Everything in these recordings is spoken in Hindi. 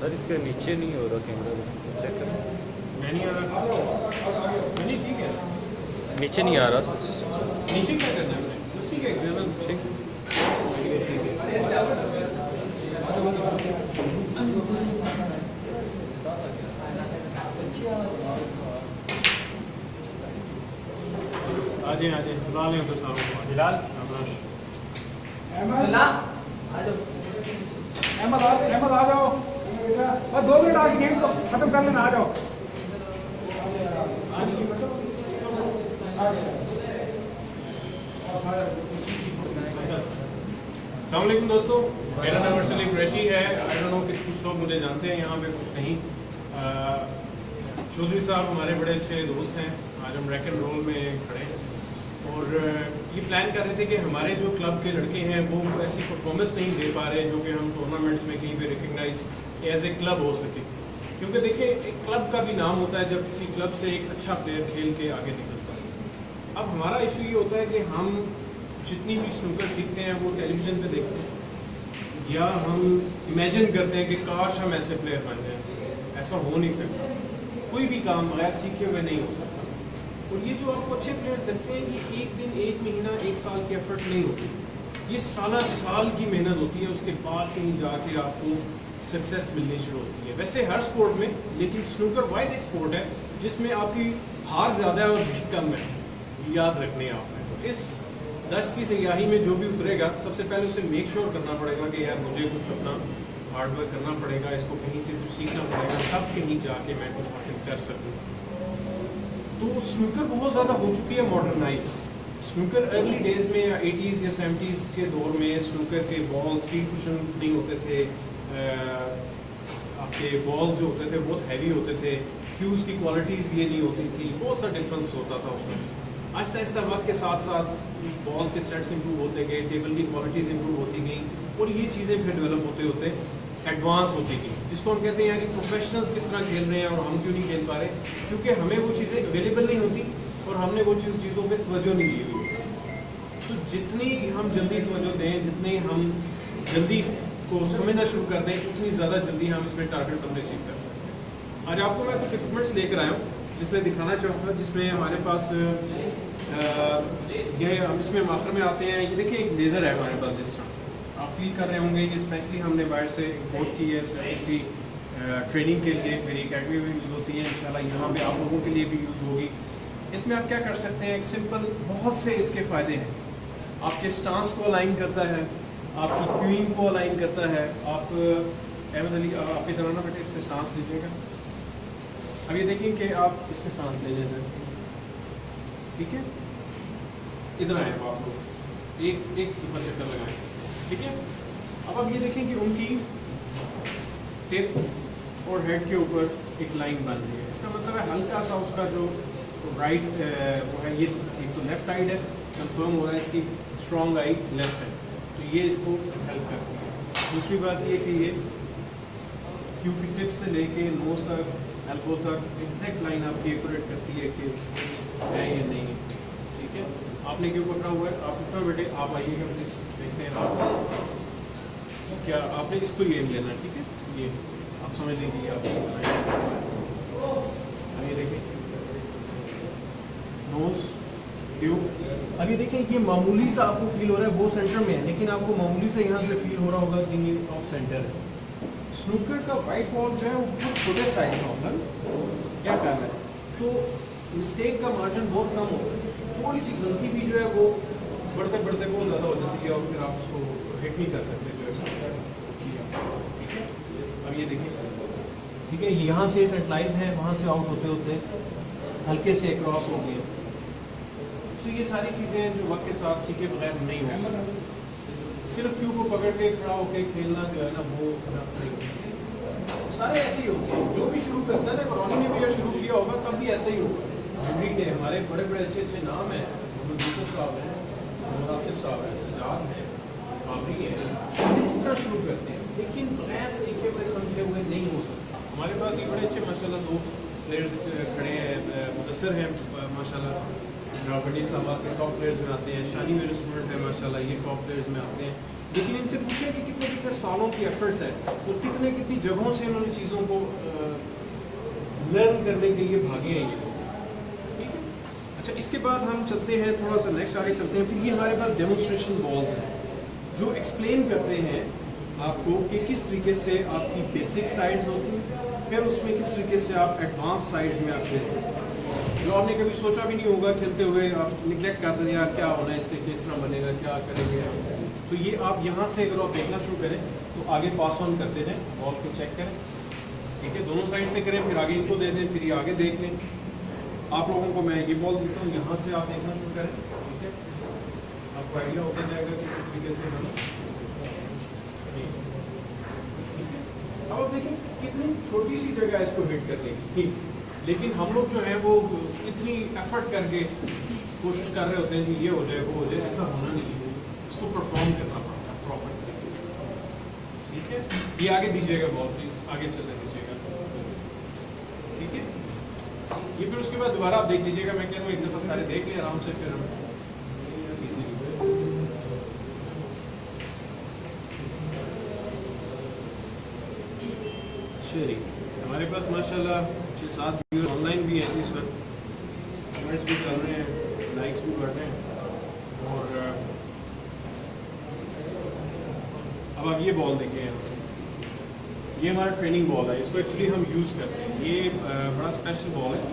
सर इसके नीचे नहीं हो रहा कैमरा, चेक करें। मैं नहीं आ रहा, नहीं ठीक है, नीचे नहीं आ रहा सर सिस्टम सर। नीचे क्या करना है बस ठीक है, ठीक आ जाए बुला लें तो सारों को। बिलाल अहमद आ जाओ, बस 2 मिनट आगे गेम तो खत्म कर लेना, आ जाओ। अस्सलामुअलैकुम दोस्तों, मेरा नाम अर्सली कुरैशी है। आई डोंट नो कि कुछ लोग मुझे जानते हैं यहाँ पे, कुछ नहीं। चौधरी साहब हमारे बड़े अच्छे दोस्त हैं। आज हम रैक एंड रोल में खड़े हैं और ये प्लान कर रहे थे कि हमारे जो क्लब के लड़के हैं वो ऐसी परफॉर्मेंस नहीं दे पा रहे जो कि हम टूर्नामेंट्स में कहीं पे रिकग्नाइज एज ए क्लब हो सके। क्योंकि देखिए, एक क्लब का भी नाम होता है जब किसी क्लब से एक अच्छा प्लेयर खेल के आगे निकलता है। अब हमारा इशू ये होता है कि हम जितनी भी स्नूकर सीखते हैं वो टेलीविज़न पे देखते हैं या हम इमेजिन करते हैं कि काश हम ऐसे प्लेयर बन जाएं। ऐसा हो नहीं सकता, कोई भी काम बगैर सीखे हुए नहीं हो सकता। और ये जो आपको अच्छे प्लेयर्स देखते हैं कि एक दिन, एक महीना, एक साल की एफर्ट नहीं होती, ये साल की मेहनत होती है। उसके बाद कहीं जाके आपको सक्सेस मिलनी शुरू होती है। वैसे हर स्पोर्ट में, लेकिन स्नूकर वाइड एक स्पोर्ट है जिसमें आपकी हार ज़्यादा है और जीत कम है, याद रखने आपने। तो इस दस्त की तैयारी में जो भी उतरेगा, सबसे पहले उसे मेक श्योर करना पड़ेगा कि यार मुझे कुछ अपना हार्डवर्क करना पड़ेगा, इसको कहीं से कुछ सीखना पड़ेगा, तब कहीं जाके मैं कुछ हासिल कर सकूँ। तो स्नूकर बहुत ज़्यादा हो चुकी है मॉडर्नाइज। स्नूकर अर्ली डेज में या 80s या 70s के दौर में स्नूकर के बॉल स्टील कुशन नहीं होते थे, आपके बॉल्स जो होते थे बहुत हैवी होते थे, क्यूज़ की क्वालिटीज़ ये नहीं होती थी, बहुत सा डिफरेंस होता था उसमें। आहिस्ता आहिस्ता वक्त के साथ साथ बॉल्स के सेट्स इंप्रूव होते गए, टेबल की क्वालिटीज़ इंप्रूव होती गई और ये चीज़ें फिर डेवलप होते होते एडवांस होती गई, जिसको हम कहते हैं यार प्रोफेशनल्स किस तरह खेल रहे हैं और हम क्यों नहीं खेल पा रहे, क्योंकि हमें वो चीज़ें अवेलेबल नहीं होती और हमने वो चीज़ों पर तवज्जो नहीं दी हुई। तो जितनी हम जल्दी तवज्जो दें, जितनी हम जल्दी को समझना शुरू कर दें, उतनी ज़्यादा जल्दी हम इसमें टारगेट्स हमने अचीव कर सकते हैं। आज आपको मैं कुछ इक्विपमेंट्स लेकर आया हूँ जिसमें दिखाना चाहूँगा, जिसमें हमारे पास ये हम इसमें आखिर में आते हैं। ये देखिए, एक लेज़र है हमारे पास, जिस तरह आप फील कर रहे होंगे, ये स्पेशली हमने बाहर से इम्पोर्ट की है इसी ट्रेनिंग के लिए। मेरी अकेडमी में यूज़ होती है, इंशाल्लाह यहाँ पे आप लोगों के लिए भी यूज़ होगी। इसमें आप क्या कर सकते हैं, एक सिंपल, बहुत से इसके फ़ायदे हैं। आपके स्टांस को अलाइन करता है, आपकी क्यूइंग को अलाइन करता है। आप अहमद अली, आप इधर आना बेटे, इस पर स्टांस लीजिएगा। अब ये देखिए कि आप इस पर स्टांस ले लेते हैं, ठीक है। इधर आए आप लोग, एक दफ़ा चक्कर लगाएं, ठीक है। अब आप ये देखें कि उनकी टिप और हेड के ऊपर एक लाइन बन रही है। इसका मतलब है हल्का सा उसका जो राइट वो है, ये एक तो लेफ्ट साइड है, कंफर्म हो रहा है इसकी स्ट्रॉन्ग आई लेफ्ट है, तो ये इसको हेल्प करती है। दूसरी बात ये कि ये क्यू की टिप से लेके नोज तक, एल्बो तक एग्जैक्ट लाइन आपकी एक्यूरेट करती है कि है या नहीं है, ठीक है। आपने क्यों पकड़ा हुआ है, आप उठो बेटे, आप आइएगा प्लीज, देखते हैं आप क्या, आपने इसको ये लेना है, ठीक है। ये आप समझ लीजिए, आप ये देखिए नोज ट्यूब। अब ये देखें कि मामूली सा आपको फील हो रहा है, वो सेंटर में है, लेकिन आपको मामूली से यहाँ से फील हो रहा होगा कि ये ऑफ सेंटर है। स्नूकर का वाइट बॉल जो है वो बहुत छोटे साइज का होता है, क्या ख्याल है, तो मिस्टेक का मार्जिन बहुत कम होता है। थोड़ी सी गलती भी जो है वो बढ़ते बढ़ते बहुत ज़्यादा हो जाती है और फिर आप उसको हिट नहीं कर सकते जो है, ठीक है। अब ये देखिए, ठीक है, यहाँ से सेटलाइज है, वहाँ से आउट होते होते हल्के से क्रॉस हो गए। तो ये सारी चीज़ें जो वक्त के साथ सीखे बगैर नहीं हो सकती। सिर्फ क्यू को पकड़ के खड़ा होकर खेलना जो है ना, वो सारे ऐसे ही होते हैं। जो भी शुरू करता है ना, कॉलोनी ने भी जब शुरू किया होगा तब भी ऐसे ही होगा। जिंदगी के हमारे बड़े बड़े अच्छे अच्छे नाम हैं, यूसुफ साहब हैं, मुनासिफ साहब हैं, सजाद हैं, बाबरी हैं, इस तरह शुरू करते हैं, लेकिन बगैर सीखे हुए समझे हुए नहीं हो सकता। हमारे पास ये बड़े अच्छे माशाल्लाह 2 प्लेयर्स खड़े हैं, मुदस्सिर हैं माशाल्लाह, रावगढ़ी इस्लामाबाद के टॉप प्लेयर्स में आते हैं, शानी मेरे स्टूडेंट हैं माशाल्लाह, ये टॉप प्लेयर्स में आते हैं। लेकिन इनसे पूछें कि कितने कितने सालों की एफर्ट्स है और कितने कितनी जगहों से इन्होंने चीज़ों को लर्न करने के लिए भागे हैं ये लोग, ठीक है। अच्छा, इसके बाद हम चलते हैं थोड़ा सा नेक्स्ट आगे चलते हैं। फिर ये हमारे पास डेमोन्स्ट्रेशन बॉल्स हैं जो एक्सप्लेन करते हैं आपको कि किस तरीके से आपकी बेसिक साइड्स होती हैं, फिर उसमें किस तरीके से आप एडवांस साइड्स में आप खेल सकते हैं, जो आपने कभी सोचा भी नहीं होगा खेलते हुए। आप निगलेक्ट करते हैं यार क्या होना है इससे, किस तरह बनेगा, क्या करेंगे। तो ये आप यहाँ से अगर आप देखना शुरू करें तो आगे पास ऑन करते जाएं, बॉल को चेक करें, ठीक है, दोनों साइड से करें, फिर आगे इनको दे दें, फिर ये आगे देख लें। आप लोगों को मैं ये बॉल देता हूँ, यहाँ से आप देखना शुरू करें, ठीक है, आपको आइडिया होता जाएगा कि किस तरीके से हम, अब आप देखिए कितनी छोटी सी जगह है इसको हिट करने की, ठीक, लेकिन हम लोग जो है वो इतनी एफर्ट करके कोशिश कर रहे होते हैं कि ये हो जाए वो हो जाए, ऐसा होना नहीं चाहिए, इसको परफॉर्म करना पड़ता है प्रॉपर तरीके से, ठीक है। ये आगे दीजिएगा बॉल प्लीज, आगे चलने दीजिएगा, ठीक है। ये फिर उसके बाद दोबारा आप देख लीजिएगा, मैं कह रहा हूँ एक दफ़ा सारे देख लें आराम से, फिर हम चलिए। हमारे पास माशाल्लाह 6-7 व्यूअर्स ऑनलाइन भी हैं इस वक्त, कमेंट्स भी चल रहे हैं, लाइक्स भी बढ़ रहे हैं। और अब आप ये बॉल देखिए यहाँ से, ये हमारा ट्रेनिंग बॉल है, इसको एक्चुअली हम यूज़ करते हैं। ये बड़ा स्पेशल बॉल है,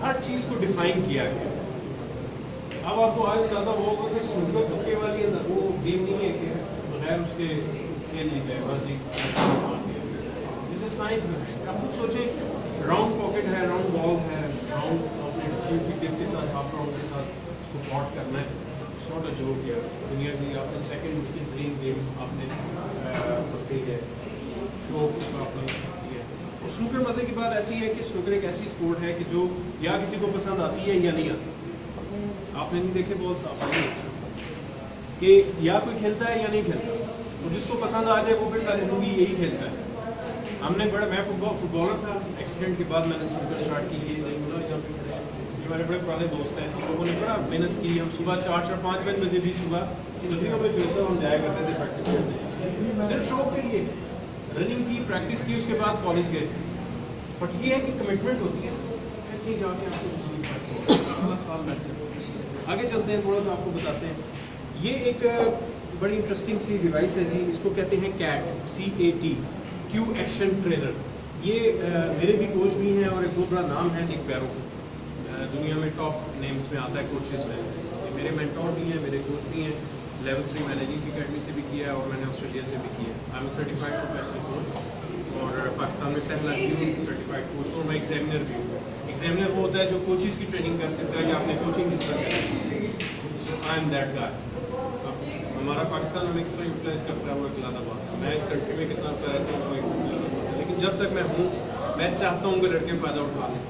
हर चीज़ को डिफाइन किया गया। अब आपको आज अंदाजा होगा कि स्नूकर तुक्के वाली वो गेम नहीं है कि बगैर उसके खेल ली जाए बाजी, जैसे साइंस में है। आप खुद सोचें, राउंड पॉकेट है, राउंड बॉल है, राउंड अपने टिप के साथ, हाफ राउंड के साथ उसको पॉट करना है, नॉट अ जोक है। दुनिया की आपने सेकंड मुश्किल तरीन गेम आपने पकड़ी है, शो उसका आपने किया। और स्नूकर मज़े की बात ऐसी है कि स्नूकर एक ऐसी स्पोर्ट है कि जो या किसी को पसंद आती है या नहीं आती। आपने नहीं देखे बॉल्स, आप नहीं कि या कोई खेलता है या नहीं खेलता, और जिसको पसंद आ जाए वो फिर सारी ज़िंदगी यही खेलता है। हमने मैं फुटबॉलर था, एक्सीडेंट के बाद मैंने स्नूकर स्टार्ट की। ये यहाँ पे खड़े ये हमारे बड़े पुराने दोस्त हैं, लोगों ने बड़ा मेहनत की। हम सुबह 4-5 बजे भी सुबह सर्दियों में जो है हम जाया करते थे प्रैक्टिस करने, सिर्फ शौक के लिए रनिंग की प्रैक्टिस की, उसके बाद कॉलेज गए। बट ये है कि कमिटमेंट होती है, कहीं जाके आप कुछ सीख पाते हैं, साल बैठते हैं। आगे चलते हैं, थोड़ा सा आपको बताते हैं। ये एक बड़ी इंटरेस्टिंग सी डिवाइस है जी, इसको कहते हैं CAT, CAT, Q action trainer. ये मेरे भी कोच भी हैं और एक बहुत बड़ा नाम है निक पैरो, दुनिया में टॉप नेम्स में आता है कोचेज़ में। ये मेरे मेंटोर भी हैं, मेरे कोच भी हैं। लेवल 3 मैनेजिंग अकेडमी से भी किया है और मैंने ऑस्ट्रेलिया से भी किया है। I am certified professional coach और पाकिस्तान में पहला सर्टिफाइड कोच, और मैं एग्जामिनर भी हूँ। एग्जामिनर वो होता है जो कोचेज़ की ट्रेनिंग कर सकता है कि आपने कोचिंग किस तरह करनी है। I am that guy. हमारा पाकिस्तान हमें किस तरह यूटिलाइज करता है वो एक लादा बात है। मैं इस कंट्री में कितना सा रहता हूँ वो एक लादा बात है, लेकिन जब तक मैं हूँ मैं चाहता हूँ कि लड़के फ़ायदा उठा लें।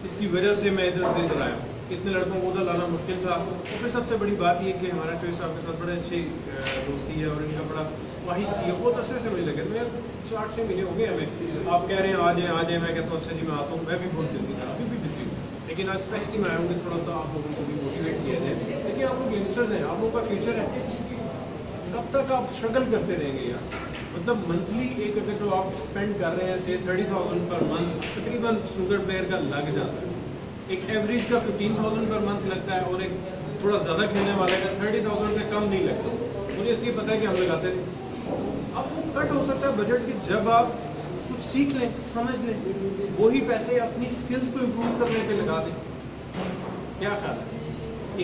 इसकी वजह से मैं इधर से इधर आया हूँ। कितने लड़कों को उधर लाना मुश्किल था। और फिर सबसे बड़ी बात ये कि हमारा टोई साहब के साथ बड़े अच्छी दोस्ती है और इनका बड़ा ख्वाहिश थी, बहुत अरसे से मुझे लगे। मैं 4-6 महीने हो गए हमें, आप कह रहे हैं आ जाए, मैं कहता हूँ अच्छा जी मैं आता हूँ। मैं भी बहुत बिजी था, अभी भी बिजी हूँ, लेकिन आज स्पेशली मैं आया हूँ कि थोड़ा सा आप लोगों को भी मोटिवेट किया जाए। देखिए आप लोग यंगस्टर्स हैं, आप लोगों का फ्यूचर है, कब तक आप स्ट्रगल करते रहेंगे यार। मतलब मंथली एक अगर जो आप स्पेंड कर रहे हैं से 30,000 पर मंथ तकरीबन स्नूकर प्लेयर का लग जाता है। एक एवरेज का 15,000 पर मंथ लगता है और एक थोड़ा ज़्यादा खेलने वाले का 30,000 से कम नहीं लगता। मुझे इसलिए पता है कि हम लगाते नहीं। अब वो कट हो सकता है बजट की, जब आप कुछ सीख लें, समझ लें, वही पैसे अपनी स्किल्स को इम्प्रूव करने पे लगा दें। क्या ख्याल है?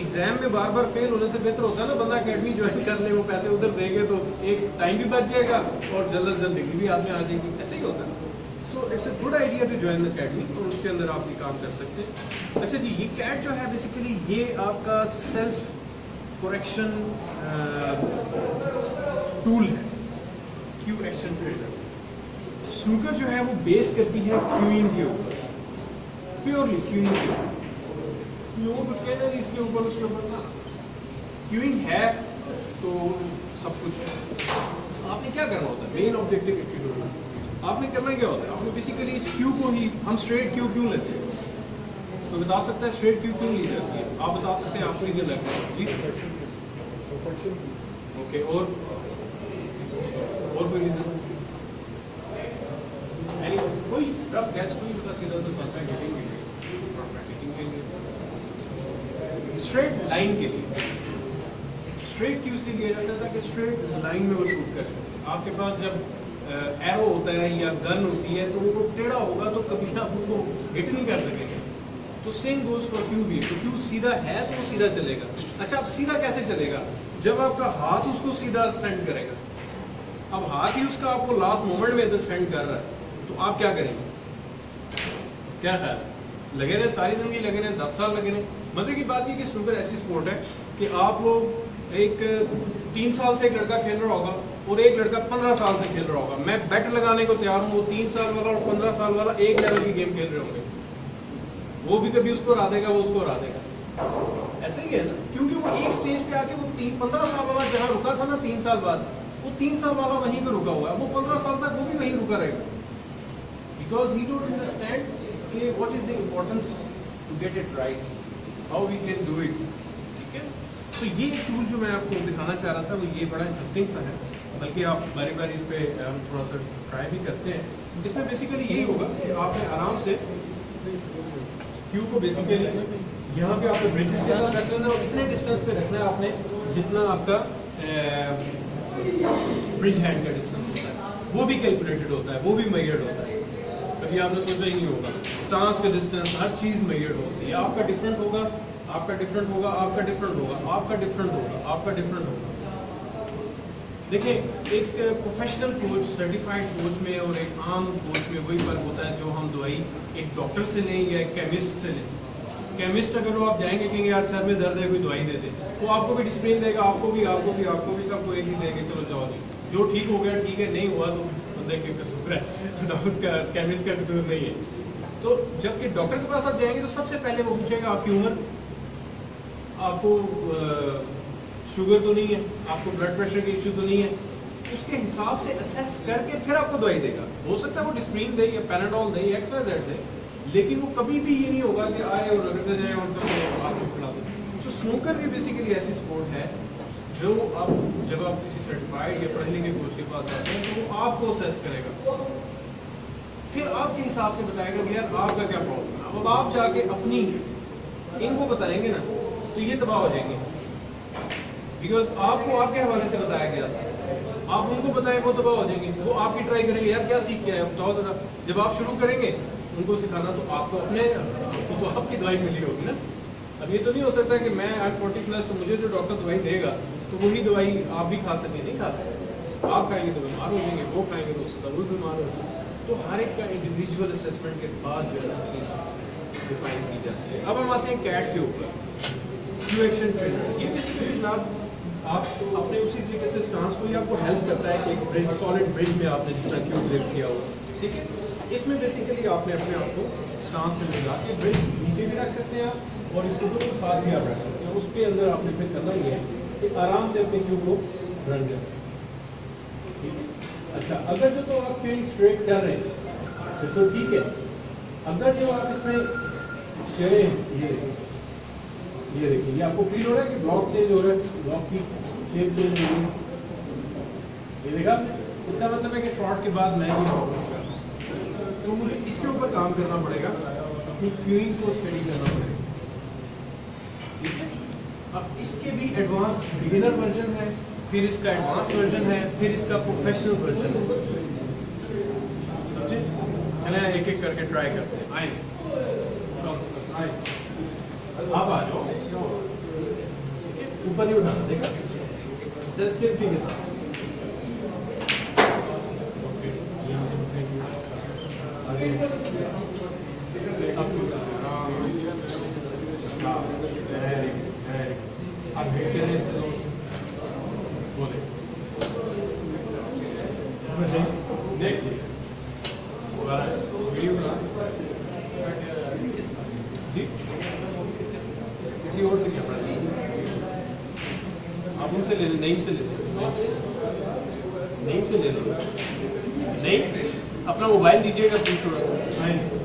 एग्जाम में बार बार फेल होने से बेहतर होता है ना बंदा अकेडमी ज्वाइन कर ले, वो पैसे उधर देंगे तो एक टाइम भी बच जाएगा और जल्द से जल्द डिग्री भी हाथ में आ जाएगी। ऐसे ही होता है। So it's a good idea to join the academy, और उसके अंदर आप ये काम कर सकते हैं। अच्छा जी, ये कैट जो है बेसिकली ये आपका सेल्फ करेक्शन टूल है, क्यू एक्शन ट्रेनर। स्नूकर जो है वो बेस करती है क्यूइंग के ऊपर, प्योरली क्यूइंग के ऊपर। लोग कुछ कहते हैं इसके ऊपर उसके ऊपर ना, क्यूइंग है तो सब कुछ है। आपने क्या करना होता है, मेन ऑब्जेक्टिव आपने करना क्या होता है, आपने बेसिकली इस क्यू को ही हम स्ट्रेट क्यू क्यों लेते हैं, तो बता सकता है स्ट्रेट क्यू क्यों ली जाती है, आप बता सकते हैं, आप सीधे लगते हैं जी। ओके, और कोई रीजन कोई रफ गैस कोई बता सीधा तो बनता है स्ट्रेट लाइन के लिए। स्ट्रेट क्यू इसलिए लिया जाता था कि स्ट्रेट लाइन में वो शूट कर सके। आपके पास जब एरो होता है या गन होती है तो वो टेढ़ा होगा तो कभी आप उसको हिट नहीं कर सकेंगे, तो सेम गोज फॉर क्यू भी। तो क्यू सीधा है तो वो सीधा चलेगा। अच्छा, अब सीधा कैसे चलेगा, जब आपका हाथ उसको सीधा सेंड करेगा। अब हाथ ही उसका आपको लास्ट मोमेंट में इधर सेंड कर रहा है, तो आप क्या करेंगे, क्या ख्याल लगे रहे, सारी जिंदगी लगे रहे, 10 साल लगे रहे। मजे की बात ये कि स्नूकर ऐसी स्पोर्ट है कि आप लोग एक 3 साल से एक लड़का खेल रहा होगा और एक लड़का 15 साल से खेल रहा होगा, मैं बेट लगाने को तैयार हूँ वो 3 साल वाला और 15 साल वाला एक लेवल की गेम खेल रहे होंगे। वो भी कभी उसको हरा देगा, वो उसको हरा देगा। ऐसे ही है ना, क्योंकि वो एक स्टेज पे आके वो 15 साल वाला जहाँ रुका था ना 3 साल बाद, वो 3 साल वाला वहीं पे रुका हुआ है, वो 15 साल तक वो भी वहीं रुका रहेगा, बिकॉज ही डोंट अंडरस्टैंड कि what is the importance to get it right, how we can do it. ठीक है, तो ये एक टूल जो मैं आपको दिखाना चाह रहा था वो ये बड़ा इंटरेस्टिंग सा है, बल्कि आप बारी बारी इस पे हम थोड़ा सा ट्राई भी करते हैं। इसमें बेसिकली यही होगा कि आपने आराम से क्यू को बेसिकली यहाँ पे आपको ब्रिज के साथ रख लेना और इतने डिस्टेंस पे रखना है आपने जितना आपका ब्रिज हैंड का डिस्टेंस होता है, वो भी कैलकुलेटेड होता है, वो भी मेजर्ड होता है। कभी आपने सोचा ही नहीं होगा, स्टांस का डिस्टेंस हर चीज़ मेजर्ड होती है। आपका डिफरेंट होगा, आपका डिफरेंट होगा, आपका डिफरेंट होगा, आपका डिफरेंट होगा, आपका डिफरेंट होगा। देखिए, एक प्रोफेशनल कोच, सर्टिफाइड कोच में और एक आम कोच में वही फर्क होता है जो हम दवाई एक डॉक्टर से लें या एक केमिस्ट से लें। केमिस्ट अगर वो आप जाएंगे कहेंगे यार सर में दर्द है कोई दवाई दे दे, वो आपको भी डिसिप्लिन देगा, आपको भी सबको एक ही देंगे, चलो जाओ जी, जो ठीक हो गया ठीक है, नहीं हुआ तो बंदे के कसूर है, तो उसका केमिस्ट का कसूर नहीं है। तो जबकि डॉक्टर के पास आप जाएंगे तो सबसे पहले वो पूछेगा आपकी उम्र, आपको शुगर तो नहीं है, आपको ब्लड प्रेशर की इश्यू तो नहीं है, उसके हिसाब से असेस करके फिर आपको दवाई देगा। हो सकता है वो डिस्प्रिन दे या पैराडोल दे या XYZ दे, लेकिन वो कभी भी ये नहीं होगा कि आए और रगड़ते जाए और सबको आपको खिला दे। तो स्नूकर भी बेसिकली ऐसी स्पोर्ट है जो आप जब आप किसी सर्टिफाइड या पढ़े लिखे कोच के पास जाते हैं तो वो आपको असेस करेगा, फिर आपके हिसाब से बताएगा कि यार आपका क्या प्रॉब्लम है। अब आप जाके अपनी इनको बताएंगे ना तो ये तबाह हो जाएंगे, बिकॉज आपको आपके हवाले से बताया गया था, आप उनको बताएं वो तबाह हो जाएंगे, वो आपकी ट्राई करेंगे यार क्या सीख के आए बताओ जरा। जब आप शुरू करेंगे उनको सिखाना तो आपको अपने तो आपकी दवाई मिली होगी ना। अब ये तो नहीं हो सकता कि मैं 40+ तो मुझे जो डॉक्टर दवाई देगा तो वही दवाई आप भी खा सकें, नहीं खा सकते। आप खाएंगे तो बीमार हो जाएंगे, वो खाएंगे तो उससे जरूर बीमार हो जाएंगे। तो हर एक का इंडिविजुअल असेसमेंट के बाद जो है चीज़ डिफाइन की जाती है। अब हम आते हैं कैट के ऊपर, क्यू एक्शन ट्रेनर। ये बेसिकली जनाब आप अपने उसी तरीके से स्टांस को ही आपको हेल्प करता है कि एक ब्रिज, सॉलिड ब्रिज में आपने जिस तरह क्यू ग्रिप किया हुआ, ठीक है। इसमें बेसिकली आपने अपने आप को स्टांस में मिला के ब्रिज नीचे भी रख सकते हैं आप और इसको तो साथ भी आप रख सकते हैं। उसके अंदर आपने फिर करना ही है कि आराम से अपने क्यू को रन करें, ठीक है। अच्छा, अगर जो तो आप फील्ड स्ट्रेट कर रहे हैं फिर तो ठीक है। अगर जो आप इसमें चले, ये देखिए, ये आपको फील हो रहा है कि ब्लॉक चेंज हो रहा है, ब्लॉक की शेप चेंज हो रही है, ये देखा। इसका मतलब है कि शॉट के बाद मैं ये प्रॉब्लम कर रहा हूँ, तो मुझे इसके ऊपर काम करना पड़ेगा, अपनी क्यूइंग को स्टडी करना पड़ेगा, ठीक है। अब इसके भी एडवांस बिगिनर वर्जन है, फिर इसका एडवांस वर्जन है, फिर इसका प्रोफेशनल वर्जन है, समझे। चले एक एक करके ट्राई करते हैं। आए आप आ जाओ, ऊपर नहीं उठाना, देखा सेंसिटिविटी के साथ। आप भेजने से बोले नेक्स्ट वीडियो बना जी, किसी और से क्या पड़ा, आप उनसे ले लो, नईम से ले लो, नईम से ले लो, नहीं अपना मोबाइल दीजिएगा प्लीज थोड़ा आएंगे।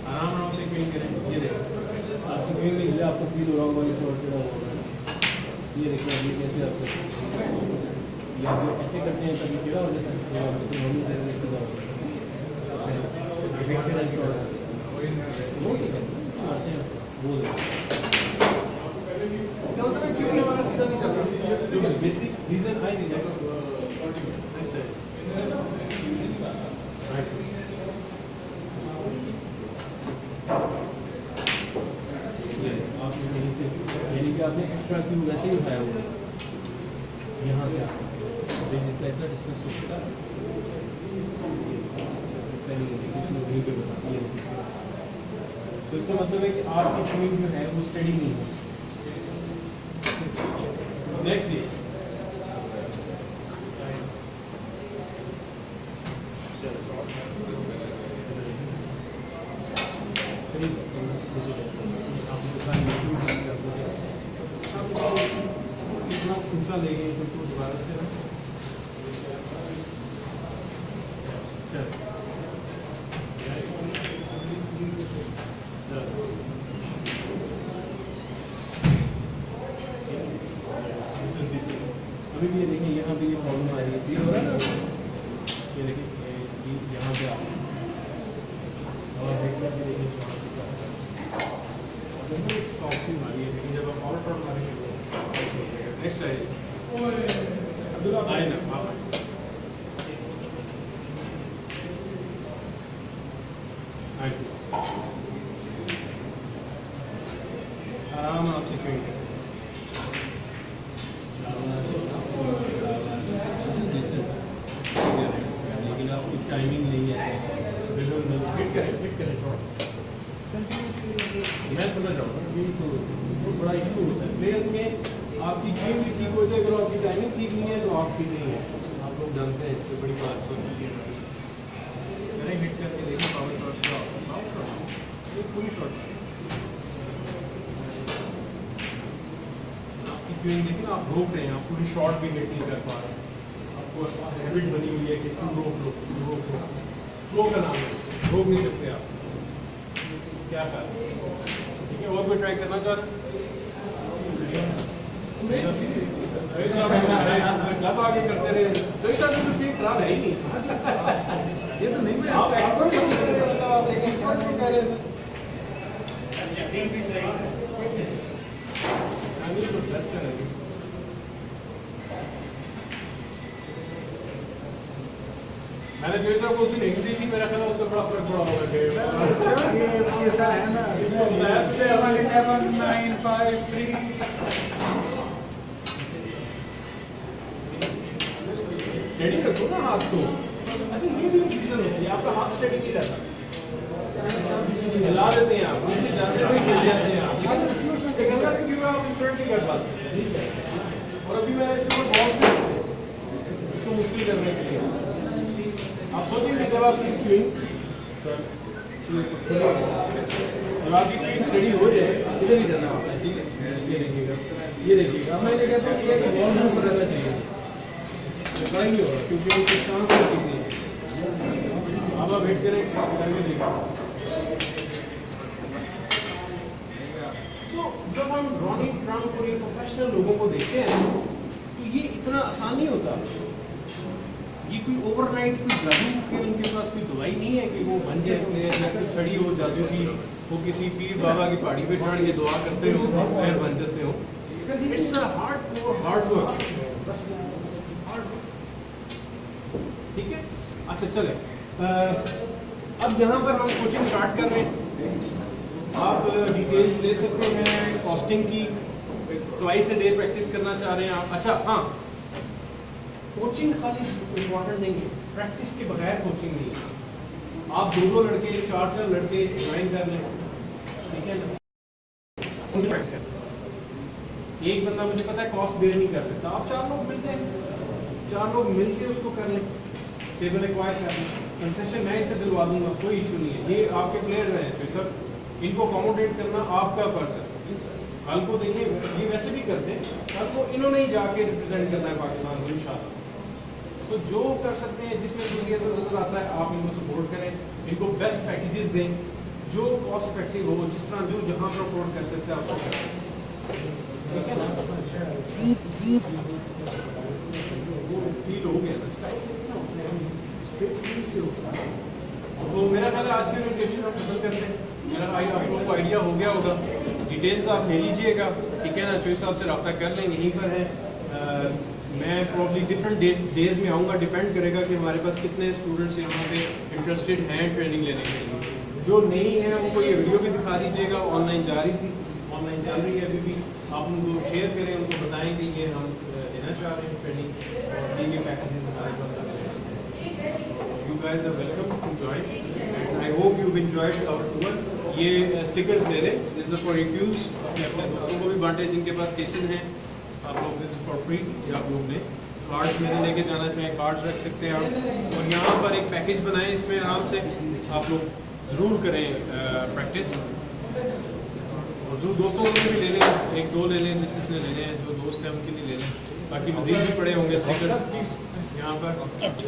आराम से क्वीन करें। ये देखो आपकी क्वीन नहीं है, आपको फील हो रहा होगा ये शॉट जो हो रहा है। ये देखो अभी कैसे आपको ये आप लोग ऐसे करते हैं तभी टेढ़ा हो जाता है, तो होनी चाहिए सीधा हो वो ठीक है मारते हैं वो इसका मतलब है क्यों हमारा सीधा नहीं चलता। Basic reason I think next आप यहीं से यानी कि आपने एक्स्ट्रा क्यू वैसे ही उठाया हुआ यहाँ से जितना इतना डिस्टेंस होता है वहीं पे बताती है। तो इसका मतलब है कि आपकी क्वीन जो है वो स्टडी नहीं है। नेक्स्ट ये दूसरा देंगे तो दोबारा से अभी भी ये देखिए यहाँ पे ये प्रॉब्लम आ रही है, फील हो रहा है ना। ये देखिए यहाँ पे आप और देखिए सॉफ्टिंग आ रही है, लेकिन जब आप और टर्न मारेंगे नेक्स्ट आइए अब्दुल्ला आए ना आप आराम आपसे क्यों लेकिन आपकी टाइमिंग नहीं है। हिट करें मैं समझ रहा हूँ अभी तो बड़ा इशू होता है प्लेयर में। आपकी गेम भी ठीक हो जाए, अगर आपकी टाइमिंग ठीक नहीं है तो आप ठीक नहीं है। आप लोग जानते हैं इससे बड़ी बात सोचती है करें हिट करके देखिए पावर शॉट पूरी शॉट आपकी गेम देखिए ना, आप रोक रहे हैं, आप पूरी शॉट भी हिट नहीं कर पा रहे। आपको हैबिट बनी हुई है कि तुम रोक लो फ्लो का नाम है, रोक नहीं सकते आप। क्या कर ठीक है और कोई ट्राई करना चाह रहे क्लब आगे करते रहे तो ऐसा तो कुछ खराब है ही नहीं। ये तो नहीं आप एक्सपर्ट नहीं कर रहे, मतलब आप एक एक्सपर्ट नहीं कह रहे मैंने जो सब कुछ नहीं दी थी, मेरा ख्याल उससे बड़ा फर्क पड़ा होगा। ये सर है ना 71953 स्टेडी रखो ना हाथ को। अच्छा ये भी रीजन होती है, आपका हाथ स्टेडी नहीं रहता, हिला देते हैं आप, नीचे जाते हुए हिल जाते हैं आप, क्यों आप इंसर्ट नहीं कर पाते। और अभी मैंने इसके ऊपर बहुत इसको मुश्किल करने के लिए आप सोचिए जब आपकी क्वीन जब आपकी क्वीन स्टडी हो जाए इधर ही जाना होता है, ठीक है। ये देखिएगा मैं ये कहता हूँ कि बॉल में ऊपर रहना चाहिए, बड़ा ही होगा क्योंकि उस स्टांस में ठीक नहीं। अब आप वेट करें करके देखिए। सो जब हम रॉनिंग ट्रम्प और प्रोफेशनल लोगों को देखते हैं तो ये इतना आसान नहीं होता। ये कोई ओवरनाइट कोई जादू की उनके पास कोई दवाई नहीं है कि वो बन जाए प्लेयर या कोई छड़ी हो जादू की, वो किसी पीर बाबा की पहाड़ी पे चढ़ के दुआ करते हो प्लेयर बन जाते हो। इट्स अ हार्ड वर्क, ठीक है। अच्छा चले अब यहाँ पर हम कोचिंग स्टार्ट कर रहे हैं। आप डिटेल्स ले सकते हैं कॉस्टिंग की, ट्वाइस अ डे प्रैक्टिस करना चाह रहे हैं आप। अच्छा हाँ, कोचिंग खाली इम्पोर्टेंट नहीं है, प्रैक्टिस के बगैर कोचिंग नहीं है। आप दो लड़के 4 लड़के ज्वाइन कर लें, ठीक है ना। एक बंदा मुझे पता है कॉस्ट बेयर नहीं कर सकता, आप 4 लोग मिल जाएंगे, 4 लोग मिलके उसको कर लें, टेबल एक्वायर कर लें, कंसेशन मैं इनसे दिलवा दूंगा, कोई इशू नहीं है। ये आपके प्लेयर हैं तो सब इनको अकोमोडेट करना आपका फर्ज है। कल को देखिए ये वैसे भी करते हैं, कल को इन्होंने ही जाके रिप्रेजेंट करना है पाकिस्तान को इंशाल्लाह। तो जो कर सकते हैं, जिसमें मीडिया से नजर आता है आप इनको सपोर्ट करें, इनको बेस्ट पैकेजेस दें जो कॉस्ट इफेक्टिव हो, जिस तरह जो जहाँ पर अफोर्ड कर सकते हैं आप ठीक है ना। वो फील हो गया ना स्टाइल से कितना होता है। तो मेरा ख्याल है आज के इन्विटेशन हम खत्म करते हैं। मेरा भाई आप लोगों को आइडिया हो गया होगा, डिटेल्स आप ले लीजिएगा, ठीक है ना। चोई साहब से रब्ता कर लें, यहीं पर है। मैं प्रॉब्ली डिफरेंट डेज में आऊँगा, डिपेंड करेगा कि हमारे पास कितने स्टूडेंट्स यहाँ पे इंटरेस्टेड हैं ट्रेनिंग लेने के लिए। जो नहीं है उनको ये वीडियो भी दिखा दीजिएगा, ऑनलाइन जा रही थी, ऑनलाइन चल रही है अभी भी। आप उनको शेयर करें, उनको बताएं कि ये हम देना चाह रहे हैं ट्रेनिंग और ये पैकेजेस हमारे पास आ रहे हैं। You guys are welcome to join and I hope you enjoyed our tour. ये स्टिकर्स ले लें, दिस इज फॉर यूज, अपने दोस्तों को भी बांटे जिनके पास केसेस हैं। आप लोग दिस फॉर फ्री, या आप लोग ने कार्ड्स मेरे लेके जाना चाहें कार्ड्स रख सकते हैं आप। और यहाँ पर एक पैकेज बनाएं, इसमें आराम से आप लोग ज़रूर करें प्रैक्टिस। और जो दोस्तों को भी ले लें, एक दो ले लें, जिसने ले लें, जो दोस्त हैं उनके लिए ले लें। बाकी मज़ीद भी पड़े होंगे स्टिकर्स यहाँ पर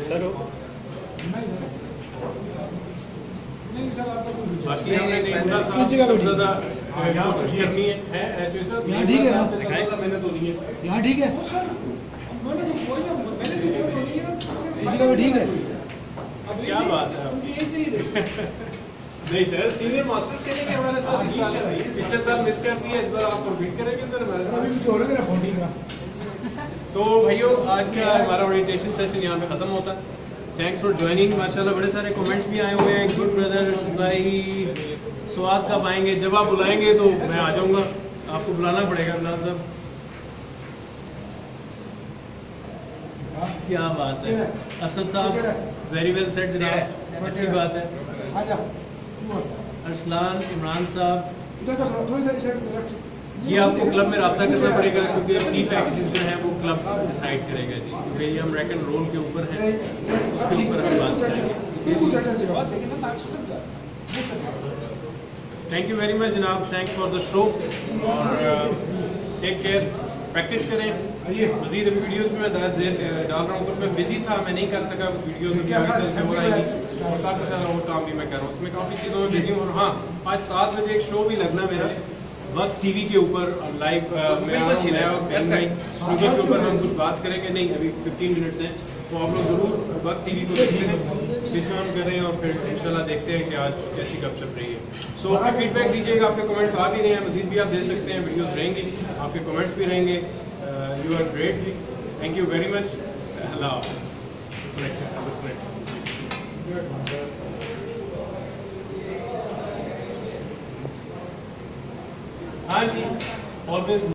सर। नहीं सर, आपका कोई बाकी हमने नहीं पूरा सबसे ज़्यादा कोशिश करनी है यहाँ ठीक है ना? मैंने तो नहीं है यहाँ ठीक है सर, मैंने तो कोई ना, मैंने तो कोई नहीं है, इसी का भी ठीक है। अब क्या बात है उनकी एज नहीं रही। नहीं सर, सीनियर मास्टर्स के लिए कि हमारे साथ इस साल पिछले साल मिस कर दिए, इस बार आप कम्पीट करेंगे सर हमारे साथ। अभी तो हो रहा है 14 का। तो भाइयों आज का हमारा ओरिएंटेशन सेशन यहाँ पे ख़त्म होता है। Thanks for joining. माशाल्लाह बड़े सारे कमेंट्स भी आए हुए हैं। गुड ब्रदर भाई, स्वाद कब आएंगे? जब आप बुलाएंगे तो मैं आ जाऊँगा, आपको बुलाना पड़ेगा इमरान साहब। क्या बात है असद साहब, वेरी वेल सेट जनाब, अच्छी बात है। आजा अरसलान, इमरान साहब, इधर का थोड़ा इधर साइड रख। ये आपको क्लब में रब्ता करना पड़ेगा क्योंकि अपनी पैकेजेस जो हैं वो क्लब डिसाइड करेगा जी, क्योंकि ये हम रैक एंड रोल के ऊपर हैं, उसके ऊपर हम बात करेंगे। बिल्कुल सेट है बात, लेकिन ना थैंक यू वेरी मच जनाब, थैंक्स फॉर द शो और टेक केयर, प्रैक्टिस करें। मज़ीद अभी वीडियोस में मैं डाल रहा हूँ, कुछ मैं बिजी था, मैं नहीं कर सका वीडियोस में हो आएंगी और काफ़ी सारा और काम भी मैं कर रहा हूँ, उसमें काफ़ी चीज़ों में बिजी हूँ। और हाँ, आज 7 बजे एक शो भी लगना मेरा वक्त टीवी के ऊपर लाइव, के ऊपर हम कुछ बात करेंगे। नहीं, अभी 15 मिनट्स हैं, तो आप लोग ज़रूर वक्त टीवी को देखें, स्विच ऑन करें और फिर इंशाल्लाह देखते हैं कि आज कैसी कब चल रही है। सो आपका फीडबैक दीजिएगा, आपके कमेंट्स आ भी रहे हैं, मज़ीद भी आप दे सकते हैं, वीडियोस रहेंगी, आपके कमेंट्स भी रहेंगे। यू आर ग्रेट जी, थैंक यू वेरी मच, अल्लाह हाफ़िज़। हाँ जी, ऑलवेज